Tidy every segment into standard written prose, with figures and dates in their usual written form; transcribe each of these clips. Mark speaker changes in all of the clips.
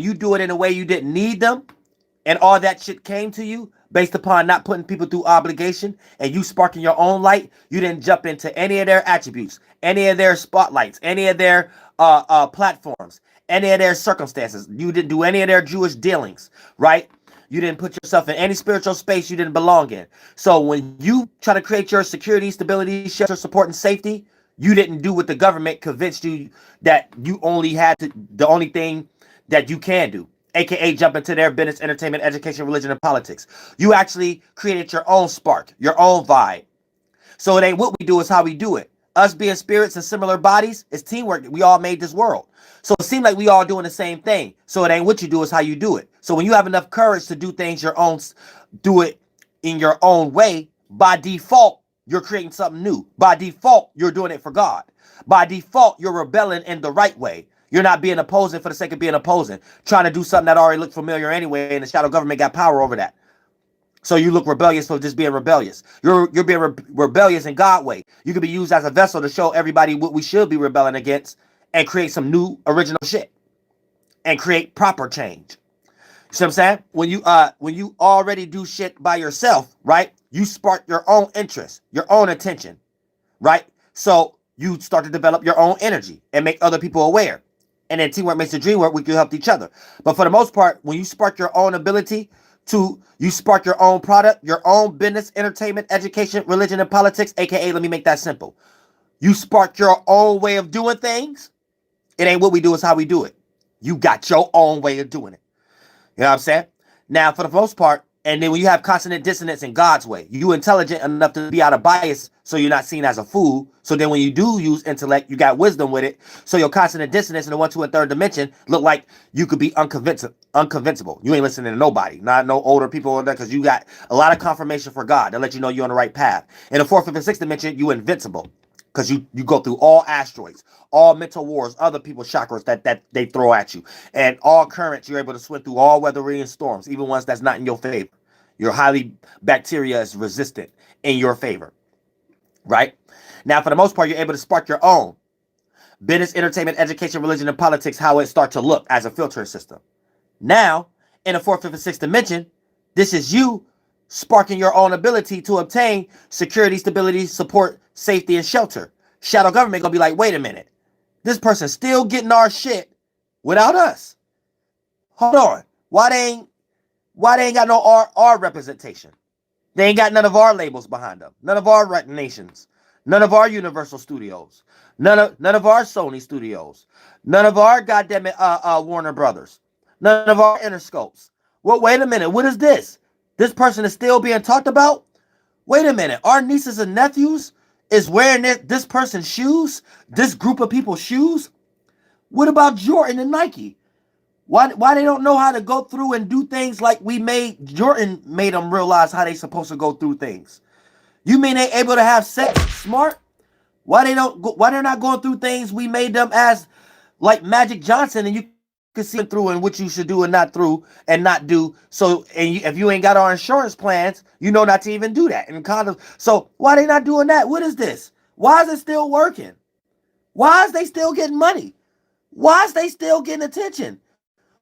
Speaker 1: you do it in a way you didn't need them, and all that shit came to you based upon not putting people through obligation and you sparking your own light, you didn't jump into any of their attributes, any of their spotlights, any of their platforms, any of their circumstances. You didn't do any of their Jewish dealings, right? You didn't put yourself in any spiritual space you didn't belong in. So when you try to create your security, stability, shelter, support, and safety, you didn't do what the government convinced you that you only had to, the only thing that you can do, aka jump into their business, entertainment, education, religion, and politics. You actually created your own spark, your own vibe. So it ain't what we do, it's how we do it. Us being spirits in similar bodies, it's teamwork. We all made this world. So it seems like we all doing the same thing. So it ain't what you do, it's how you do it. So when you have enough courage to do things your own, do it in your own way, by default, you're creating something new. By default, you're doing it for God. By default, you're rebelling in the right way. You're not being opposing for the sake of being opposing, trying to do something that already looked familiar anyway, and the shadow government got power over that. So you look rebellious for just being rebellious. You're being rebellious in God way. You could be used as a vessel to show everybody what we should be rebelling against and create some new original shit and create proper change. You see what I'm saying? When you already do shit by yourself, right? You spark your own interest, your own attention, right? So you start to develop your own energy and make other people aware. And then teamwork makes the dream work. We can help each other. But for the most part, when you spark your own ability to, you spark your own product, your own business, entertainment, education, religion, and politics, aka, let me make that simple. You spark your own way of doing things. It ain't what we do, it's how we do it. You got your own way of doing it. You know what I'm saying? Now, for the most part, and then when you have consonant dissonance in God's way, you intelligent enough to be out of bias so you're not seen as a fool. So then when you do use intellect, you got wisdom with it. So your consonant dissonance in the 1, 2, and 3rd dimension look like you could be unconvincible. You ain't listening to nobody, not no older people, because you got a lot of confirmation for God to let you know you're on the right path. In the 4th, 5th, and 6th dimension, you invincible. Because you go through all asteroids, all mental wars, other people's chakras that they throw at you. And all currents, you're able to swim through all weathering storms, even ones that's not in your favor. Your highly bacteria is resistant in your favor, right? Now, for the most part, you're able to spark your own business, entertainment, education, religion, and politics, how it starts to look as a filter system. Now, in the 4th, 5th, and 6th dimension, this is you sparking your own ability to obtain security, stability, support, safety, and shelter. Shadow government gonna be like, wait a minute, this person's still getting our shit without us. Hold on, why they ain't got no our representation? They ain't got none of our labels behind them, none of our nations, none of our Universal Studios, none of our Sony Studios, none of our goddamn Warner Brothers, none of our Interscopes. Well, wait a minute, what is this? This person is still being talked about? Wait a minute, our nieces and nephews is wearing this person's shoes? This group of people's shoes? What about Jordan and Nike? Why they don't know how to go through and do things like Jordan made them realize how they supposed to go through things? You mean they able to have sex smart? Why they're not going through things we made them as like Magic Johnson, and you can see through and what you should do and not do. So, and if you ain't got our insurance plans, you know not to even do that. And so why they not doing that? What is this? Why is it still working? Why is they still getting money? Why is they still getting attention?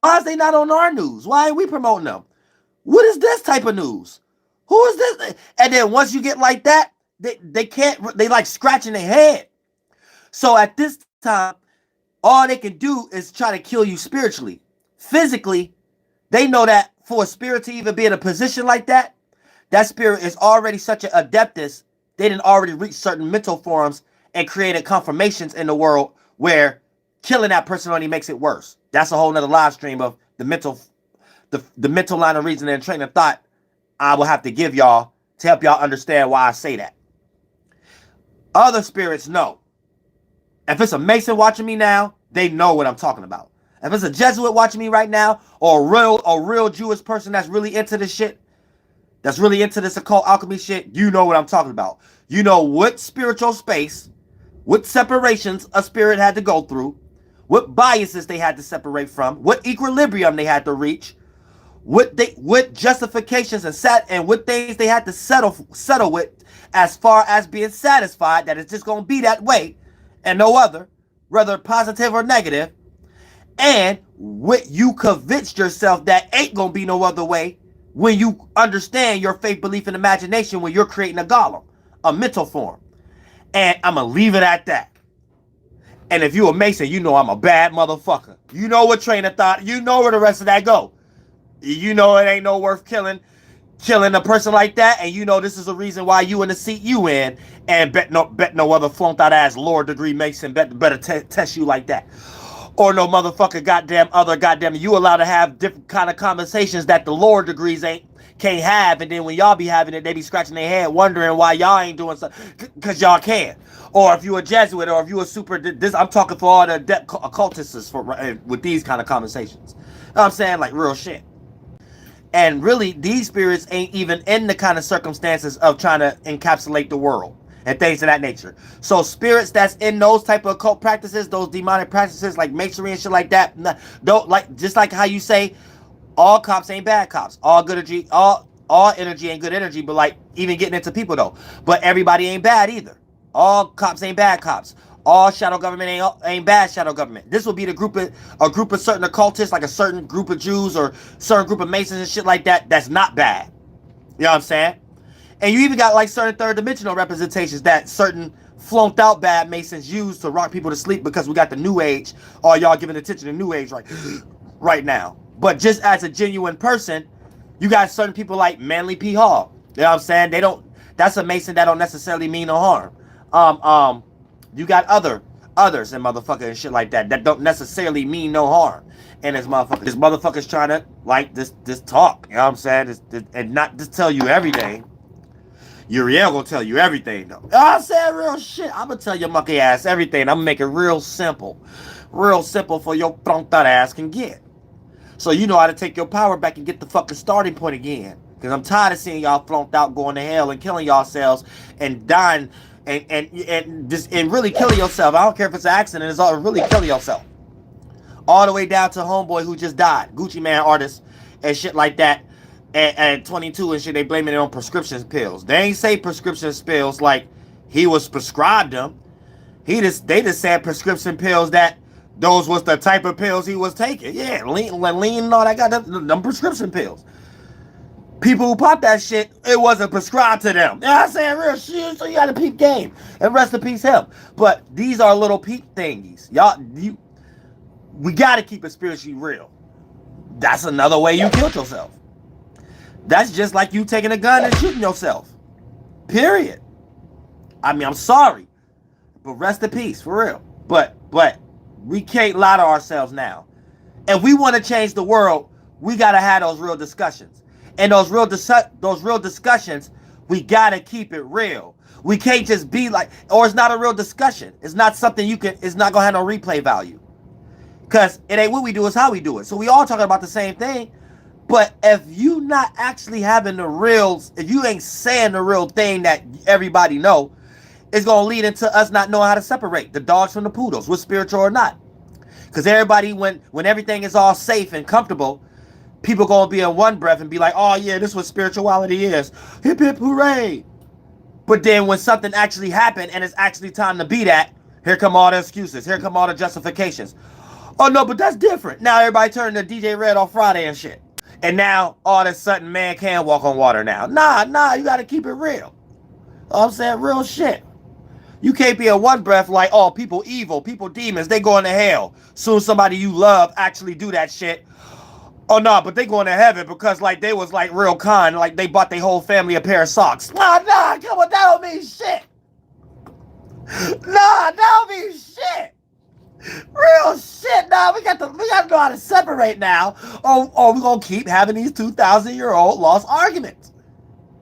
Speaker 1: Why is they not on our news? Why ain't we promoting them? What is this type of news? Who is this? And then once you get like that, they like scratching their head. So at this time, all they can do is try to kill you spiritually. Physically, they know that for a spirit to even be in a position like that, that spirit is already such an adeptus. They didn't already reach certain mental forms and created confirmations in the world where killing that person only makes it worse. That's a whole nother live stream of the mental line of reasoning and train of thought I will have to give y'all to help y'all understand why I say that. Other spirits know. If it's a Mason watching me now, they know what I'm talking about. If it's a Jesuit watching me right now, or a real Jewish person that's really into this shit, that's really into this occult alchemy shit, you know what I'm talking about. You know what spiritual space, what separations a spirit had to go through, what biases they had to separate from, what equilibrium they had to reach, what justifications and what things they had to settle with, as far as being satisfied that it's just gonna be that way and no other, whether positive or negative. And what you convinced yourself that ain't gonna be no other way when you understand your faith, belief, and imagination when you're creating a golem, a mental form. And I'm gonna leave it at that. And if you a Mason, you know I'm a bad motherfucker. You know what train of thought, you know where the rest of that go. You know it ain't no worth killing a person like that, and you know this is a reason why you in the seat you in, and bet no other flunked out ass Lord degree Mason better test you like that. Or no motherfucker goddamn you allowed to have different kind of conversations that the Lord degrees can't have, and then when y'all be having it, they be scratching their head wondering why y'all ain't doing something, because y'all can. Or if you a Jesuit, or if you a super this, I'm talking for all the occultists with these kind of conversations. You know what I'm saying? Like real shit. And really, these spirits ain't even in the kind of circumstances of trying to encapsulate the world and things of that nature. So spirits that's in those type of occult practices, those demonic practices like masonry and shit like that, don't like, just like how you say all cops ain't bad cops, all good energy, all energy ain't good energy, but like even getting into people though. But everybody ain't bad either. All cops ain't bad cops. All shadow government ain't bad shadow government. This will be a group of certain occultists, like a certain group of Jews or certain group of Masons and shit like that, that's not bad. You know what I'm saying? And you even got like certain third dimensional representations that certain flunked out bad Masons use to rock people to sleep, because we got the new age. All y'all giving attention to new age right now. But just as a genuine person, you got certain people like Manly P. Hall. You know what I'm saying? That's a Mason that don't necessarily mean no harm. You got others and motherfuckers and shit like that don't necessarily mean no harm. And this motherfucker's trying to like this talk, you know what I'm saying? And not just tell you everything. Uriel gonna tell you everything though. You know what I'm saying? Real shit. I'm gonna tell your monkey ass everything. I'm gonna make it real simple. Real simple for your thronked out ass can get. So you know how to take your power back and get the fucking starting point again. Because I'm tired of seeing y'all flunked out going to hell and killing yourselves and dying and really killing yourself. I don't care if it's an accident, it's all really killing yourself. All the way down to homeboy who just died, Gucci Man artist and shit like that. At 22 and shit, they blaming it on prescription pills. They ain't say prescription pills like he was prescribed them. They just said prescription pills that those was the type of pills he was taking. Yeah, lean and all that, got them prescription pills. People who pop that shit, it wasn't prescribed to them. You know what I'm saying? Real shit. So you got to peep game. And rest in peace him. But these are little peep thingies. We got to keep it spiritually real. That's another way you killed yourself. That's just like you taking a gun and shooting yourself. Period. I mean, I'm sorry. But rest in peace, for real. But we can't lie to ourselves now. If we want to change the world, we got to have those real discussions. And those real discussions, we got to keep it real. We can't just be like, or it's not a real discussion. It's not something it's not going to have no replay value. Because it ain't what we do, it's how we do it. So we all talking about the same thing. But if you not actually having if you ain't saying the real thing that everybody know, it's going to lead into us not knowing how to separate the dogs from the poodles, what's spiritual or not. Because everybody, when everything is all safe and comfortable, people going to be in one breath and be like, oh yeah, this is what spirituality is. Hip hip hooray. But then when something actually happened and it's actually time to be that, here come all the excuses. Here come all the justifications. Oh no, but that's different. Now everybody turning to DJ Red on Friday and shit. And now all of a sudden man can walk on water now. Nah, you got to keep it real. You know what I'm saying? Real shit. You can't be in one breath like, oh, people evil, people demons, they going to hell. Soon somebody you love actually do that shit. Oh no, but they going to heaven because like they was like real kind, like they bought their whole family a pair of socks. Nah, come on, that don't mean shit. Nah, that don't mean shit. Real shit. Nah, we got to know how to separate now, or we gonna keep having these 2,000-year-old lost arguments.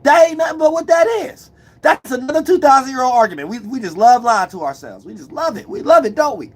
Speaker 1: That ain't nothing but what that is. That's another 2,000-year-old argument. We just love lying to ourselves. We just love it. We love it, don't we?